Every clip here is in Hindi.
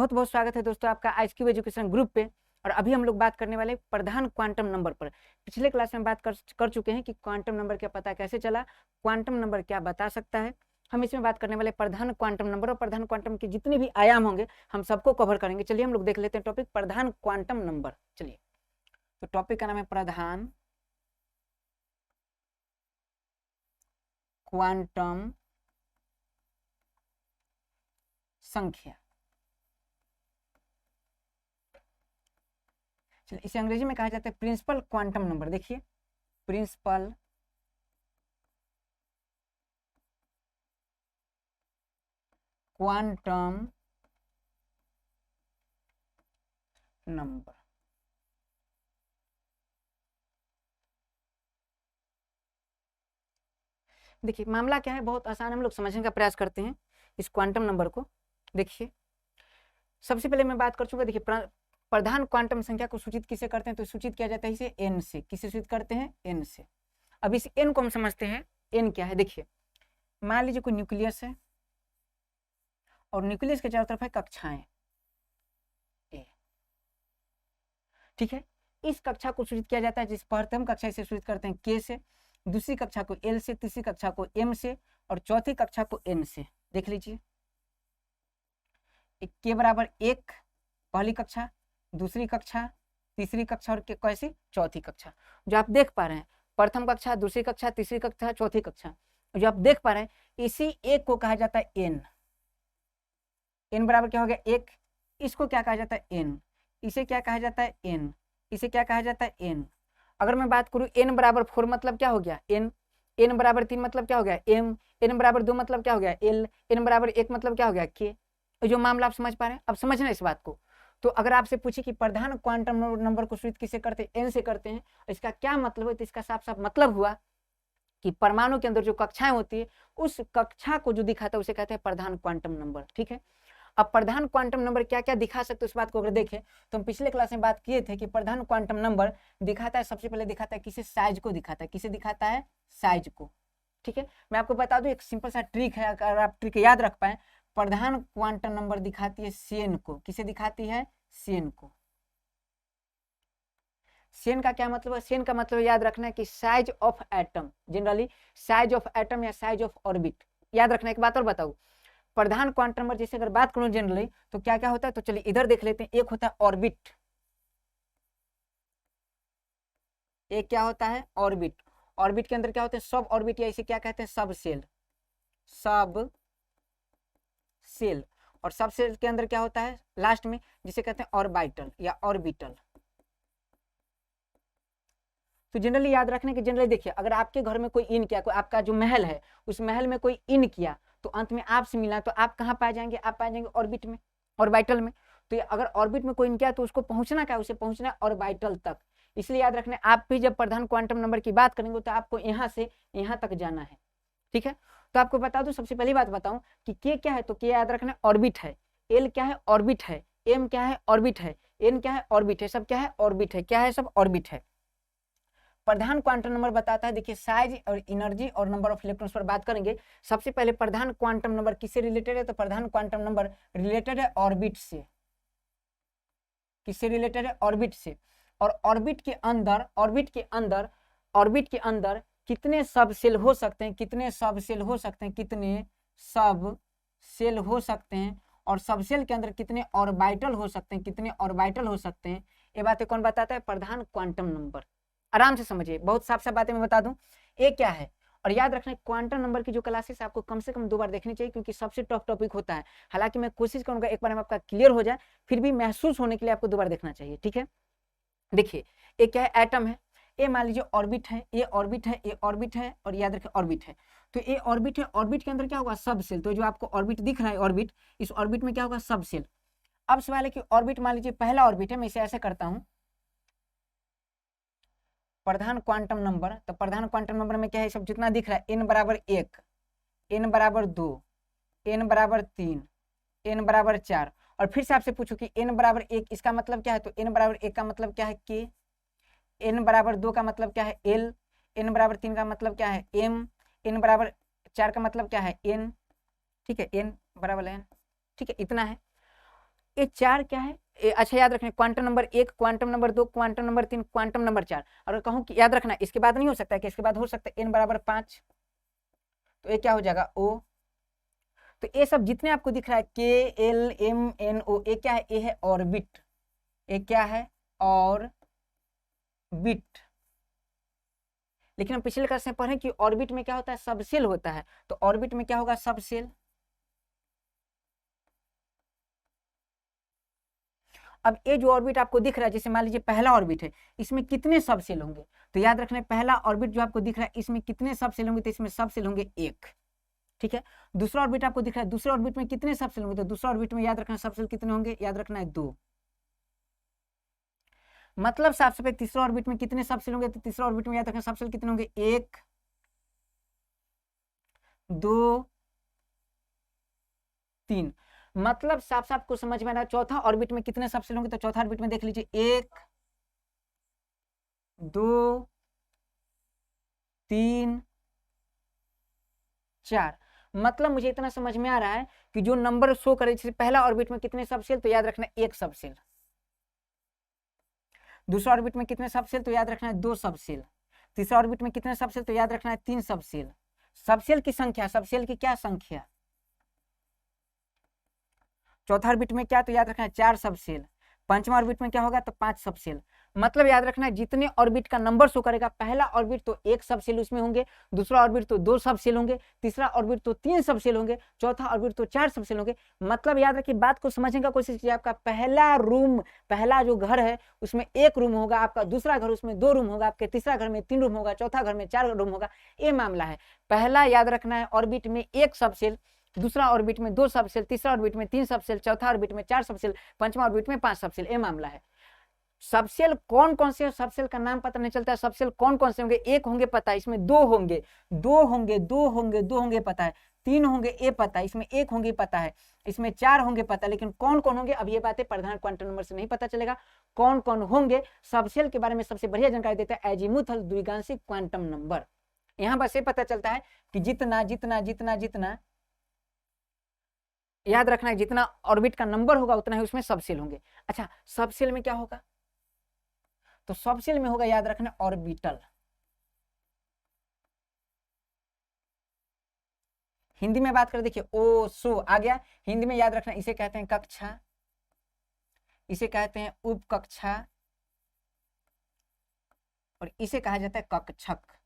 बहुत बहुत स्वागत है दोस्तों आपका आईक्यू एजुकेशन ग्रुप पे। और अभी हम लोग बात करने वाले प्रधान क्वांटम नंबर पर। पिछले क्लास में बात कर चुके हैं कि क्वांटम नंबर का पता कैसे चला, क्वांटम नंबर क्या बता सकता है। हम इसमें बात करने वाले प्रधान क्वांटम नंबर और प्रधान क्वांटम के जितने भी आयाम होंगे हम सबको कवर करेंगे। चलिए हम लोग देख लेते हैं टॉपिक प्रधान क्वांटम नंबर। चलिए, तो टॉपिक का नाम है प्रधान क्वांटम संख्या। चलिए, इसे अंग्रेजी में कहा जाता है प्रिंसिपल क्वांटम नंबर। देखिए, प्रिंसिपल क्वांटम नंबर। देखिए, मामला क्या है, बहुत आसान, हम लोग समझने का प्रयास करते हैं इस क्वांटम नंबर को। देखिए, सबसे पहले मैं बात कर चुका। देखिए, प्रधान क्वांटम संख्या को सूचित किसे करते हैं, तो सूचित किया जाता है इसे एन से। किसे सूचित करते हैं? एन से। अब इस एन को हम समझते हैं, एन क्या है। देखिए, मान लीजिए कोई न्यूक्लियस है और न्यूक्लियस के चारों तरफ है कक्षाएं ए, ठीक है। इस कक्षा को सूचित किया जाता है, जिस प्रथम कक्षा इसे सूचित करते हैं के से, दूसरी कक्षा को एल से, तीसरी कक्षा को एम से और चौथी कक्षा को एन से। देख लीजिए, के बराबर 1 पहली कक्षा, दूसरी कक्षा, तीसरी कक्षा और कैसी चौथी कक्षा। जो आप देख पा रहे हैं, प्रथम कक्षा, दूसरी कक्षा, तीसरी कक्षा, चौथी कक्षा, जो आप देख पा रहे हैं, इसी एक को कहा जाता है एन। एन बराबर क्या हो गया? 1। इसको क्या कहा जाता है? एन। इसे क्या कहा जाता है? एन। इसे क्या कहा जाता है? एन। अगर मैं बात करूं एन बराबर 4 मतलब क्या हो गया? एन। एन बराबर 3 मतलब क्या हो गया? एम। एन बराबर 2 मतलब क्या हो गया? एल। एन बराबर 1 मतलब क्या हो गया? के। जो मामला आप समझ पा रहे हैं, अब समझना इस बात को। तो अगर आपसे पूछे कि प्रधान क्वांटम नंबर को सूचित किसे करते हैं? एन से करते हैं। इसका क्या मतलब है? तो इसका साफ साफ मतलब हुआ कि परमाणु के अंदर जो कक्षाएं होती है, उस कक्षा को जो दिखाता है उसे कहते हैं प्रधान क्वांटम नंबर। ठीक है। अब प्रधान क्वांटम नंबर क्या क्या दिखा सकते हैं, उस बात को अगर देखें तो हम पिछले क्लास में बात किए थे कि प्रधान क्वांटम नंबर दिखाता है, सबसे पहले दिखाता है किसे? साइज को दिखाता है। किसे दिखाता है? साइज को। ठीक है। मैं आपको बता दूं, एक सिंपल सा ट्रिक है, अगर आप ट्रिक याद रख पाए। प्रधान क्वांटम नंबर दिखाती है सेन को। किसे दिखाती है? सेन को। सेन का क्या मतलब है? सेन का मतलब याद रखना है कि size of atom, generally size of atom या साइज ऑफ ऑर्बिट। याद रखना। एक बात और बताऊं, प्रधान क्वांटम नंबर जैसे अगर बात करूं जनरली तो क्या क्या होता है, तो चलिए इधर देख लेते हैं। एक होता है ऑर्बिट। एक क्या होता है? ऑर्बिट। ऑर्बिट के अंदर क्या होते हैं? सब ऑर्बिट, या इसे क्या कहते हैं? सब सेल। सब सेल। और सब सेल के अंदर क्या होता है लास्ट में, जिसे कहते हैं ऑर्बिटल या ऑर्बिटल। तो जनरली याद रखने की, जनरली देखिए, अगर आपके घर में कोई इन किया, कोई आपका जो महल है उस महल में कोई इन किया, तो अंत में आपसे मिला, तो आप कहाँ पाए जाएंगे? आप पाए जाएंगे ऑर्बिट में, ऑर्बिटल में। तो अगर ऑर्बिट में कोई इन किया तो उसको पहुंचना क्या? उसे पहुंचना है ऑर्बिटल तक। इसलिए याद रखना, आप भी जब प्रधान क्वांटम नंबर की बात करेंगे तो आपको यहाँ से यहाँ तक जाना है। ठीक है। तो आपको बता दूं, सबसे पहली बात बताऊं कि के क्या है, तो के याद रखना ऑर्बिट है। एल क्या है? ऑर्बिट है। एम क्या है? ऑर्बिट है। एन क्या है? ऑर्बिट है। सब क्या है? ऑर्बिट है। क्या है? सब ऑर्बिट है। प्रधान क्वांटम नंबर बताता है, देखिए, साइज और एनर्जी और नंबर ऑफ इलेक्ट्रॉन्स पर बात करेंगे। सबसे पहले प्रधान क्वांटम नंबर किससे रिलेटेड है, तो प्रधान क्वांटम नंबर रिलेटेड है ऑर्बिट से। किससे रिलेटेड है? ऑर्बिट से। और ऑर्बिट के अंदर, ऑर्बिट के अंदर कितने सब सेल हो सकते हैं? कितने सब सेल हो सकते हैं? कितने सब सेल हो सकते हैं? और सब सेल के अंदर कितने ऑर्बिटल हो सकते हैं? कितने ऑर्बिटल हो सकते हैं? ये बातें कौन बताता है? प्रधान क्वांटम नंबर। आराम से समझिए, बहुत साफ साफ बातें मैं बता दूं। ये क्या है, और याद रखना, क्वांटम नंबर की जो क्लासेस आपको कम से कम 2 बार देखनी चाहिए, क्योंकि सबसे टफ टॉपिक होता है। हालांकि मैं कोशिश करूंगा एक बार में आपका क्लियर हो जाए, फिर भी महसूस होने के लिए आपको 2 बार देखना चाहिए। ठीक है। देखिए, ये क्या है? एटम है। ये मान लीजिए ऑर्बिट है, ये ऑर्बिट है, ये ऑर्बिट है, और याद रखें ऑर्बिट है। तो ये ऑर्बिट है, ऑर्बिट के अंदर क्या होगा? सब सेल। तो जो आपको ऑर्बिट दिख रहा है ऑर्बिट, इस ऑर्बिट में क्या होगा? सब सेल। अब सवाल है कि ऑर्बिट, मान लीजिए पहला ऑर्बिट है, मैं इसे ऐसे करता हूं, प्रधान क्वांटम नंबर। तो प्रधान क्वांटम नंबर में क्या है? सब जितना दिख रहा है, n बराबर 1, n बराबर 2, n बराबर 3, n बराबर 4। और फिर से आपसे पूछो कि n बराबर 1 इसका मतलब क्या है, तो n बराबर 1 का मतलब क्या है? k। n बराबर 2 का मतलब क्या है? l। n बराबर 3 का मतलब क्या है? m। n बराबर 4 का मतलब क्या है? n। ठीक है, n बराबर n। ठीक है, इतना है। ये 4 क्या है? अच्छा याद रखना, quantum number 1, quantum number 2, quantum number 3, quantum number 4। अगर कहूँ कि याद रखना इसके बाद नहीं हो सकता है कि इसके बाद हो सकता है n बराबर 5, तो ये क्या हो जाएगा O। तो ये सब जितने आपको दिख रहा है K L M N O, ये क्या है? ये है ऑर्बिट। ये क्या है? ऑर्बिट। लेकिन हम पिछले क्लास में पढ़े कि ऑर्बिट में क्या होता है? सबसेल होता है। तो ऑर्बिट में क्या होगा? सबसेल। अब ये जो ऑर्बिट आपको दिख रहा है, जैसे मान लीजिए पहला ऑर्बिट है, इसमें कितने सबसेल होंगे? तो याद रखना, पहला ऑर्बिट जो आपको दिख रहा है इसमें कितने सबसेल होंगे? तो इसमें सबसेल होंगे 1, ठीक है। दूसरा ऑर्बिट आपको दिख रहा है, दूसरे ऑर्बिट में कितने सबसेल होंगे? तो दूसरा ऑर्बिट में याद रखना सबसेल कितने होंगे? याद रखना है 2। मतलब साफ साफ तीसरा ऑर्बिट में कितने सबसेल होंगे? तो तीसरा ऑर्बिट में याद रखना सबसेल कितने होंगे? 1 2 3। मतलब साफ साफ को समझ में आ रहा है। चौथा ऑर्बिट में कितने सबसेल होंगे? तो चौथा ऑर्बिट में देख लीजिए 1 2 3 4। मतलब मुझे इतना समझ में आ रहा है कि जो नंबर शो करे, जैसे पहला ऑर्बिट में कितने सबसेल, तो याद रखना 1 सबसेल। दूसरा ऑर्बिट में कितने सबसेल? तो याद रखना है 2 सबसेल। तीसरा ऑर्बिट में कितने सबसेल? तो याद रखना है 3 सबसेल। सबसेल की संख्या, सबसेल की क्या संख्या? चौथा ऑर्बिट में क्या? तो याद रखना है 4 सबसेल। पांचवा ऑर्बिट में क्या होगा? तो 5 सबसेल। मतलब याद रखना है जितने ऑर्बिट का नंबर शो करेगा, पहला ऑर्बिट तो 1 सबसेल उसमें होंगे, दूसरा ऑर्बिट तो 2 सबसेल होंगे, तीसरा ऑर्बिट तो 3 सबसेल होंगे, चौथा ऑर्बिट तो 4 सबसेल होंगे। मतलब याद रखिए, बात को समझने का कोशिश कीजिए। आपका पहला रूम, पहला जो घर है उसमें 1 रूम होगा, आपका दूसरा घर उसमें 2 रूम होगा, आपके तीसरा घर में 3 रूम होगा, चौथा घर में 4 रूम होगा। ये मामला है। पहला याद रखना है ऑर्बिट में 1 सबसेल, दूसरा ऑर्बिट में 2 सबसेल, तीसरा ऑर्बिट में 3 सबसेल, चौथा ऑर्बिट में 4 सबसेल, पांचवा ऑर्बिट में 5 सबसेल। ये मामला है। सबसेल कौन कौन से? सबसेल का नाम पता नहीं चलता है। सबसेल कौन कौन से होंगे? 1 होंगे पता है, इसमें 2 होंगे, 2 होंगे, 2 होंगे, 2 होंगे पता है, 3 होंगे ये पता है, इसमें 1 होंगे पता है, इसमें 4 होंगे पता है। लेकिन कौन कौन होंगे अब ये बातें प्रधान क्वांटम नंबर से नहीं पता चलेगा। कौन कौन होंगे सबसेल के बारे में सबसे बढ़िया जानकारी देता है एजीमुथल द्विगांशिक क्वांटम नंबर। यहां बस ये पता चलता है कि जितना जितना जितना जितना याद रखना है, जितना ऑर्बिट का नंबर होगा उतना ही उसमें सबसेल होंगे। अच्छा, सबसेल में क्या होगा? तो सबसेल में होगा, याद रखना, ऑर्बिटल। हिंदी में बात करें, देखिए ओ सो आ गया। हिंदी में याद रखना, इसे कहते हैं कक्षा, इसे कहते हैं उपकक्षा, और इसे कहा जाता है कक्षक।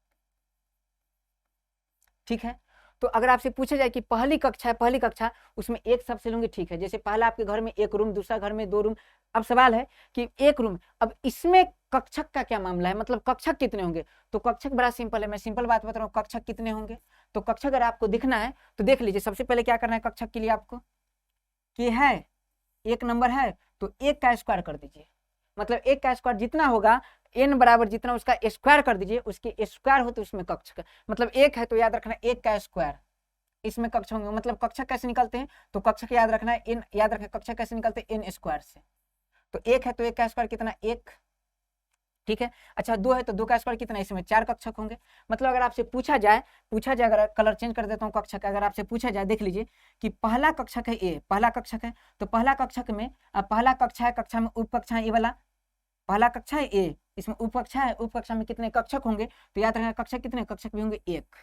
ठीक है। तो अगर आपसे पूछा जाए कि पहली कक्षा है, पहली कक्षा, उसमें 1 सबसेल होंगे, ठीक है। जैसे पहला आपके घर में 1 रूम, दूसरा घर में 2 रूम। अब सवाल है कि 1 रूम, अब इसमें कक्षक का क्या मामला है? मतलब कक्षक कितने होंगे? तो कक्षक बड़ा सिंपल है, मैं सिंपल बात बता रहा हूँ। कक्षक कितने होंगे? तो कक्षक अगर आपको दिखना है तो देख लीजिए। सबसे पहले क्या करना है कक्षक के लिए आपको, कि है 1 नंबर है तो 1 का स्क्वायर कर दीजिए। मतलब 1 का स्क्वायर जितना होगा, n बराबर जितना उसका स्क्वायर कर दीजिए। उसके स्क्वायर हो तो उसमें कक्षक, मतलब 1 है तो याद रखना 1 का स्क्वायर, इसमें कक्षक होंगे। मतलब कक्षक कैसे निकलते हैं? तो कक्षक याद रखना है n, याद रखना कक्षक कैसे निकलते हैं? n स्क्वायर से। तो 1 है तो 1 का स्क्वायर कितना? 1, ठीक है। अच्छा 2 है तो 2 का स्क्वायर कितना? इसमें 4 कक्षक होंगे। मतलब अगर आपसे पूछा जाए, अगर कलर चेंज कर देता हूँ कक्षक का, अगर आपसे पूछा जाए, देख लीजिए कि पहला कक्षक है ए, पहला कक्षक है, तो पहला कक्षक में पहला कक्षा है, कक्षा में उपकक्षा है, ये वाला पहला कक्षा है ए, इसमें उपकक्षा है, उपकक्षा में कितने कक्षक होंगे? तो याद रखना कक्षक कितने? कक्षक भी होंगे 1।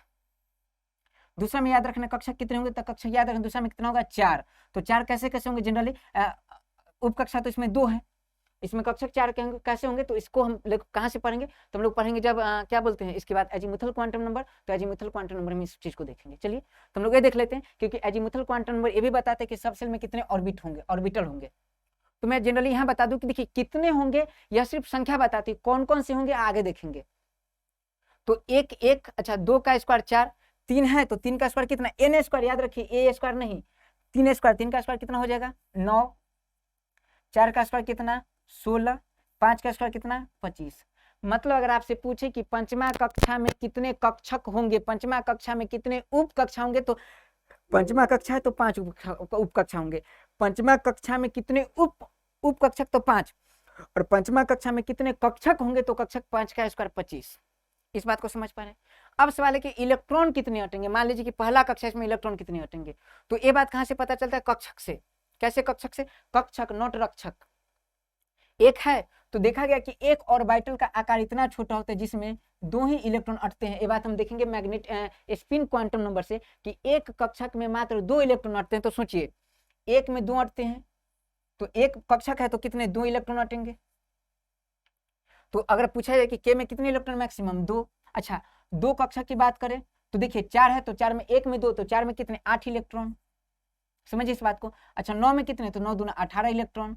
दूसरा में याद रखना कक्षक कितने होंगे? तो कक्षक याद रखना दूसरा में कितना होगा? 4। तो 4 कैसे कैसे होंगे? जनरली उपकक्षा तो इसमें 2 है, इसमें कक्षक 4 के होंगे। कैसे होंगे? तो इसको हम कहाँ से पढ़ेंगे? तो हम लोग पढ़ेंगे जब क्या बोलते हैं इसके बाद एजीमुथल क्वांटम नंबर। तो एजीमुथल क्वांटम नंबर में इस चीज को देखेंगे। चलिए तो हम लोग ये देख लेते हैं, क्योंकि एजीमुथल क्वांटम नंबर ये भी बताते हैं कि सबसेल में कितने ऑर्बिट होंगे, ऑर्बिटल होंगे। तो मैं जनरली यहाँ बता दूं कि देखिए कितने होंगे, यह सिर्फ संख्या बताती है, कौन कौन से होंगे आगे देखेंगे। तो 1 1, अच्छा 2 का स्क्वायर 4, 3 है तो 3 का स्क्वायर कितना? n स्क्वायर, याद रखिए ए स्क्वायर नहीं, 3 स्क्वायर, 3 का स्क्वायर कितना हो जाएगा? 9, 4 का स्क्वायर कितना? 16, 5 का स्क्वायर कितना? 25। मतलब अगर आपसे पूछे कि पंचमा कक्षा में कितने कक्षक होंगे, पंचमा कक्षा में कितने उप कक्षा होंगे, तो पंचमा कक्षा है तो 5 उप कक्षा होंगे। पंचमा कक्षा में कितने उप कक्षक? तो 5। और पंचमा कक्षा में कितने कक्षक होंगे? तो कक्षक 5 का स्क्वायर 25। इस बात को समझ पा रहे हैं? अब सवाल है कि इलेक्ट्रॉन कितने हटेंगे। मान लीजिए कि पहला कक्षा इसमें इलेक्ट्रॉन कितने हटेंगे, तो ये बात कहां से पता चलता है? कक्षक से। कैसे कक्षक से? कक्षक नॉट रक्षक। एक है तो देखा गया कि एक ऑर्बिटल का आकार इतना छोटा होता है जिसमें 2 ही इलेक्ट्रॉन अटते हैं। ये बात हम देखेंगे मैग्नेट स्पिन क्वांटम नंबर से कि एक कक्षक में मात्र 2 इलेक्ट्रॉन अटते हैं। तो सोचिए एक में 2 अटते हैं तो एक कक्षक है तो कितने 2 इलेक्ट्रॉन अटेंगे। तो अगर पूछा जाए कि के में कितने इलेक्ट्रॉन मैक्सिमम 2। अच्छा 2 कक्षक की बात करें तो देखिए 4 है तो 4 में 1 में 2 तो 4 में कितने 8 इलेक्ट्रॉन। समझिए इस बात को। अच्छा 9 में कितने तो 9 दूना 18 इलेक्ट्रॉन।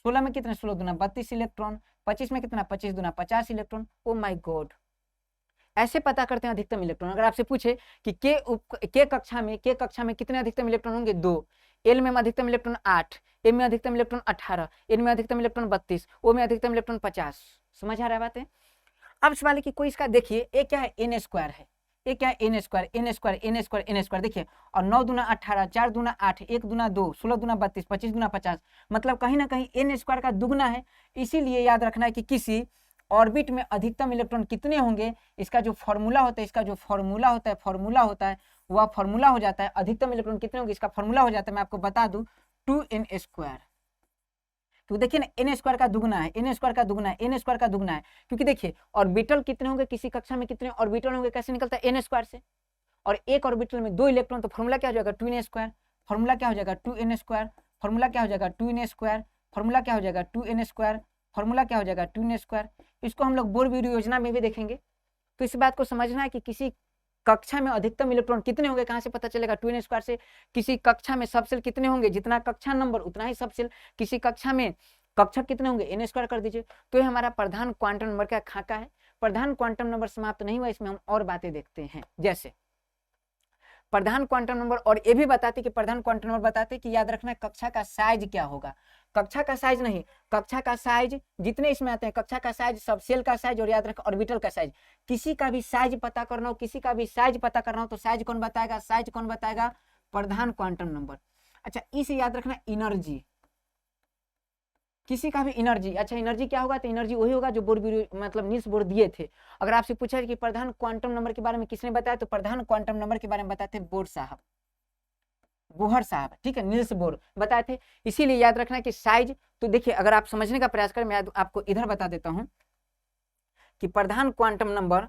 16 में कितने 16 दूना 32 इलेक्ट्रॉन। 25 में कितना 25 दूना 50 इलेक्ट्रॉन। Oh my God. ऐसे पता करते हैं अधिकतम इलेक्ट्रॉन। अगर आपसे पूछे कि के कक्षा में कितने अधिकतम इलेक्ट्रॉन होंगे 2। एल में अधिकतम इलेक्ट्रॉन 8, एम में अधिकतम इलेक्ट्रॉन 18, एन में अधिकतम इलेक्ट्रॉन 32, ओ में अधिकतम इलेक्ट्रॉन 50। समझ आ रहा है बातें। अब सवाल है कि कोई इसका देखिए ये क्या है एन स्क्वायर है। ये क्या है N square N square N square N square देखिए। और 9 दूना 18, 4 दूना 8, 1 दूना 2, 16 दूना 32, 25 दूना 50। मतलब कहीं ना कहीं एन स्क्वायर का दुगना है। इसीलिए याद रखना है कि किसी ऑर्बिट में अधिकतम इलेक्ट्रॉन कितने होंगे इसका जो फॉर्मूला होता है वह फॉर्मूला हो जाता है अधिकतम इलेक्ट्रॉन कितने होंगे इसका फॉर्मूला हो जाता है। मैं आपको बता दूं 2n स्क्वायर। तो देखिए ना एन स्क्वायर का दुगना है एन स्क्वायर का दुगना है एन स्क्वायर का दुगना है। क्योंकि देखिए ऑर्बिटल कितने होंगे किसी कक्षा में कितने ऑर्बिटल होंगे कैसे निकलता है एन स्क्वायर से। और एक ऑर्बिटल में 2 इलेक्ट्रॉन तो फॉर्मूला क्या हो जाएगा 2n स्क्वायर। फॉर्मूला क्या हो जाएगा 2n स्क्वायर। फॉर्मूला क्या हो जाएगा 2n स्क्वायर। फॉर्मूला क्या हो जाएगा 2n स्क्वायर। फॉर्मूला क्या हो जाएगा 2n स्क्वायर। इसको हम लोग बोर वीडियो योजना में भी देखेंगे। तो इस बात को समझना है कि किसी कक्षा में अधिकतम इलेक्ट्रॉन कितने होंगे कहां से पता चलेगा 2n स्क्वायर से। किसी कक्षा में सबसेल कितने होंगे जितना कक्षा नंबर उतना ही सबसेल। किसी कक्षा में कक्षक कितने होंगे n स्क्वायर कर दीजिए। तो ये हमारा प्रधान क्वांटम नंबर का खाका है। प्रधान क्वांटम नंबर समाप्त नहीं हुआ इसमें हम और बातें देखते हैं। जैसे प्रधान क्वांटम नंबर और ये भी बताते कि प्रधान क्वांटम नंबर बताते कि याद रखना कक्षा का साइज क्या होगा। कक्षा का साइज नहीं कक्षा का साइज जितने इसमें आते हैं कक्षा का साइज सबसेल का साइज और याद रखना ऑर्बिटल का साइज। किसी का भी साइज पता करना हो तो साइज कौन बताएगा प्रधान क्वांटम नंबर। अच्छा इसे याद रखना एनर्जी किसी का भी एनर्जी। अच्छा एनर्जी क्या होगा तो एनर्जी वही होगा जो मतलब नील्स बोर दिए थे। अगर आपसे पूछा कि प्रधान क्वांटम नंबर के बारे में किसने बताया तो प्रधान क्वांटम नंबर के बारे में बताते बोर साहब ठीक है नील्स बोर बताए थे। इसीलिए याद रखना कि साइज तो देखिए अगर आप समझने का प्रयास करें मैं आपको इधर बता देता हूं कि प्रधान quantum number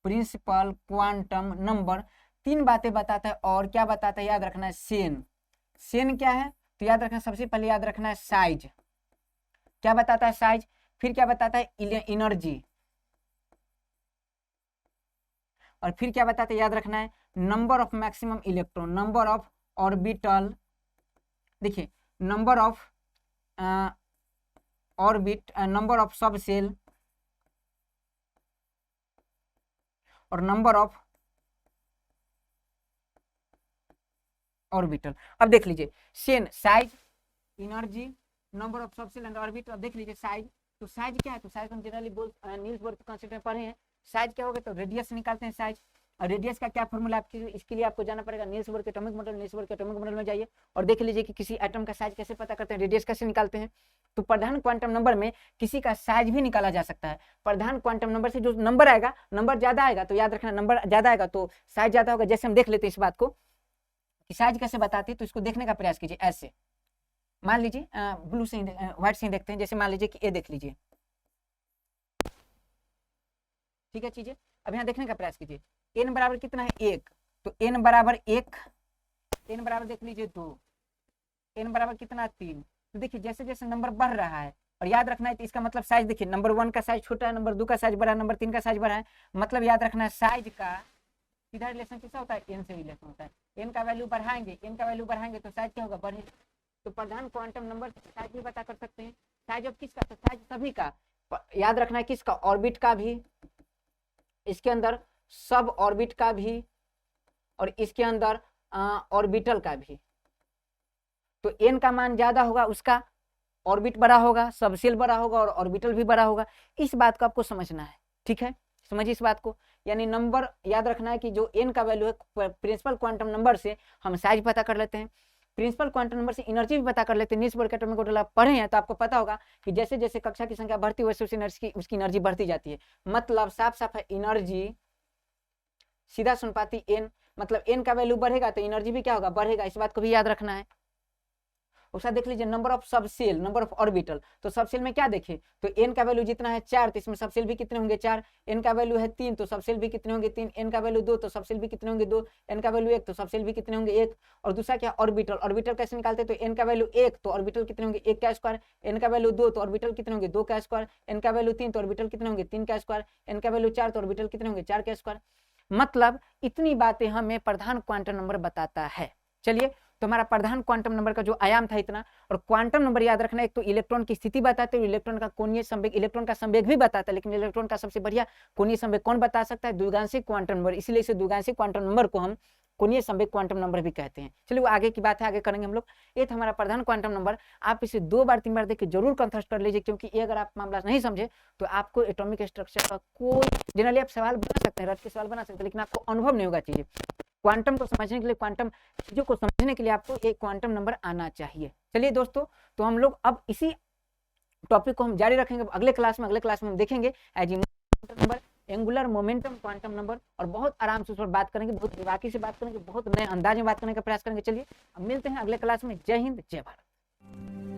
principal quantum number 3 बातें बताता है। और क्या बताता है याद रखना है सेन क्या है तो याद रखना सबसे पहले याद रखना है साइज। क्या बताता है साइज। फिर क्या बताता है एनर्जी। और फिर क्या बताता है याद रखना है number of maximum electron number of orbital. देखिए number of orbit number of subshell और नंबर ऑफ ऑर्बिटल। अब देख लीजिए सेन size energy number of subshell and orbital. अब देख लीजिए साइज तो साइज क्या है तो साइज हम जनरली नील्स बोर कॉन्सेप्ट में पढ़े हैं। साइज क्या होगा तो रेडियस निकालते हैं साइज। और रेडियस का क्या फॉर्मूला इसके लिए आपको जाना पड़ेगा नील्स बोर के एटॉमिक मॉडल में जाइए और देख लीजिए कि किसी एटम का साइज कैसे पता करते हैं रेडियस कैसे निकालते हैं। तो प्रधान क्वांटम नंबर में किसी का साइज भी निकाला जा सकता है। प्रधान क्वांटम नंबर से जो नंबर आएगा नंबर ज्यादा आएगा तो याद रखना नंबर ज्यादा आएगा तो साइज ज्यादा होगा। जैसे हम देख लेते हैं इस बात को कि साइज कैसे बताते हैं तो इसको देखने का प्रयास कीजिए। ऐसे मान लीजिए ब्लू से व्हाइट से देखते हैं। जैसे मान लीजिए कि ये देख लीजिए ठीक है चीजें। अब यहाँ देखने का प्रयास कीजिए n बराबर कितना है 1 तो n बराबर 1 n बराबर देख लीजिए 2 n बराबर कितना 3। तो देखिए जैसे जैसे नंबर बढ़ रहा है और याद रखना है तो इसका मतलब साइज देखिए नंबर 1 का साइज छोटा है नंबर 2 का साइज बड़ा है नंबर 3 का साइज बड़ा है। मतलब याद रखना है साइज का सीधा रिलेशन किससे होता है n से रिलेशन होता है। n का वैल्यू बढ़ाएंगे तो साइज क्या होगा बढ़ेगा। तो प्रधान क्वांटम नंबर साइज भी पता कर सकते हैं। साइज ऑफ किसका तो साइज सभी का याद रखना है किसका ऑर्बिट का भी इसके अंदर सब ऑर्बिट का भी और इसके अंदर ऑर्बिटल का भी। तो n का मान ज्यादा होगा उसका ऑर्बिट बड़ा होगा सबसेल बड़ा होगा और ऑर्बिटल भी बड़ा होगा। इस बात को आपको समझना है ठीक है समझिए इस बात को। यानी नंबर याद रखना है कि जो n का वैल्यू है प्रिंसिपल क्वांटम नंबर से हम साइज पता कर लेते हैं। प्रिंसिपल क्वांटम नंबर से एनर्जी भी पता कर लेते हैं। नील्स बोर के एटॉमिक मॉडल आप पढ़े हैं तो आपको पता होगा कि जैसे जैसे कक्षा की संख्या बढ़ती है वैसे उसकी एनर्जी बढ़ती जाती है। मतलब साफ साफ है सीधा समानुपाती n, मतलब n का वैल्यू बढ़ेगा तो एनर्जी भी क्या होगा, बढ़ेगा। इस बात को भी याद रखना है। उसका देख लीजिए number of subshell, number of orbital, तो सबसेल में क्या देखें तो n का वैल्यू जितना है 4, तो इसमें सबसेल भी कितने होंगे 4, n का वैल्यू है 3 तो सबसेल भी कितने होंगे 3, n का वैल्यू 2 तो सबसेल भी कितने होंगे 2, n का वैल्यू 1 तो सबसेल भी कितने होंगे 1। और दूसरा क्या ऑर्बिटल, ऑर्बिटल कैसे निकालते हैं तो n का वैल्यू 1 तो ऑर्बिटल कितने होंगे 1 का स्क्वायर, n का वैल्यू 2 तो ऑर्बिटल कितने होंगे 2 का स्क्वायर, n का वैल्यू 3 तो ऑर्बिटल कितने होंगे 3 का स्क्वायर, n का वैल्यू 4 तो ऑर्बिटल कितने होंगे 4 का स्क्वायर। मतलब इतनी बातें हमें प्रधान क्वांटम नंबर बताता है। चलिए, तो हमारा प्रधान क्वांटम नंबर का जो आयाम था इतना, और क्वांटम नंबर याद रखना, एक तो इलेक्ट्रॉन की स्थिति बताते हैं, इलेक्ट्रॉन का कोणीय संवेग, इलेक्ट्रॉन का संवेग भी बताता है, लेकिन इलेक्ट्रॉन का सबसे बढ़िया कोणीय संवेग कौन बता सकता है, द्विगांशिक क्वांटम नंबर, इसलिए इसे द्विगांशिक क्वांटम नंबर को हम कोणीय संवेग क्वांटम नंबर भी कहते हैं। चलिए वो आगे की बात है, आगे करेंगे हम लोग। ये था हमारा प्रधान क्वांटम नंबर। आप इसे 2 बार 3 बार देख के जरूर कंठस्थ कर लीजिए, क्योंकि ये अगर आप मामला नहीं समझे तो आपको एटॉमिक स्ट्रक्चर का कोई, जनरली आप सवाल बना सकते हैं, रट के सवाल बना सकते हैं, लेकिन आपको अनुभव नहीं होगा चीजें। क्वांटम को समझने के लिए, क्वांटम चीजों को समझने के लिए आपको एक क्वांटम नंबर आना चाहिए। चलिए दोस्तों, तो हम लोग अब इसी टॉपिक को हम जारी रखेंगे अगले क्लास में। अगले क्लास में हम देखेंगे number, angular momentum quantum number, और बहुत आराम से उस पर बात करेंगे, बहुत बाकी से बात करेंगे, बहुत नए अंदाज में बात करने का प्रयास करेंगे। चलिए अब मिलते हैं अगले क्लास में। जय हिंद, जय भारत।